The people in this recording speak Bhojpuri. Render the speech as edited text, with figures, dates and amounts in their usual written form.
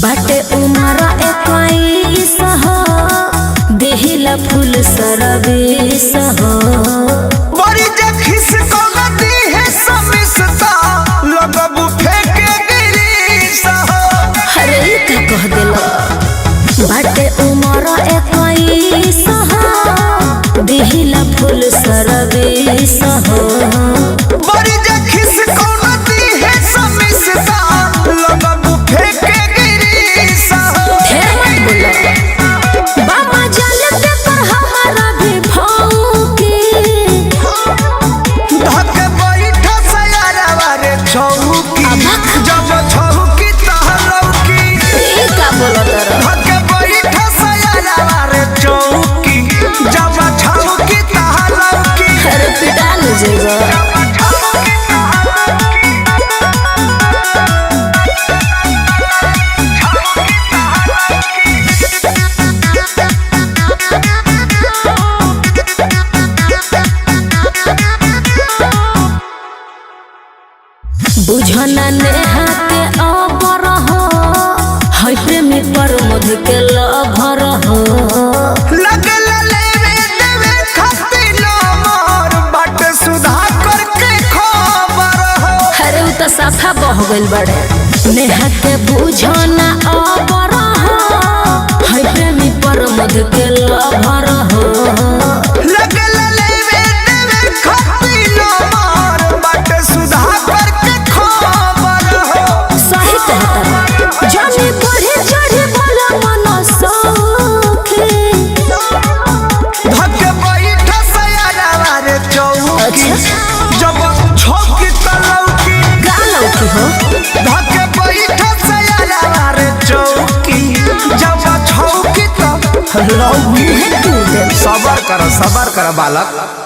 बाटे उमरा 21 हो देहिला फूल सरबीस हो बड़ी जखिस को गति है समिसता लगबू फेंके गिरीस हो। अरे का कह देलो बाटे उमरा 21 हो देहिला फूल सरबीस हो बड़ी जखिस को गति है समिसता लगबू फेंके बुझना नेहा के अबर हो है प्रेमी पर मध के लभर हो लगल लेवे देवे खातिर मोर बाट सुधा करके खबर हो। अरे उ त साफा बह गइल बड़े नेहा के बुझना अबर हो है प्रेमी पर मध के लभर हो लगल लेवे देवे खातिर मोर बाट सुधा करके खबर हो। सही कहता जाने पढ़े चढ़े बोला मन सौखे धके बैठ सयारा रे चौकी जब छौकी तलौकी गालौकी हो धके बैठ सयारा रे चौकी जब छौकी तलौकी। मुहे तू दे सबर कर बालक।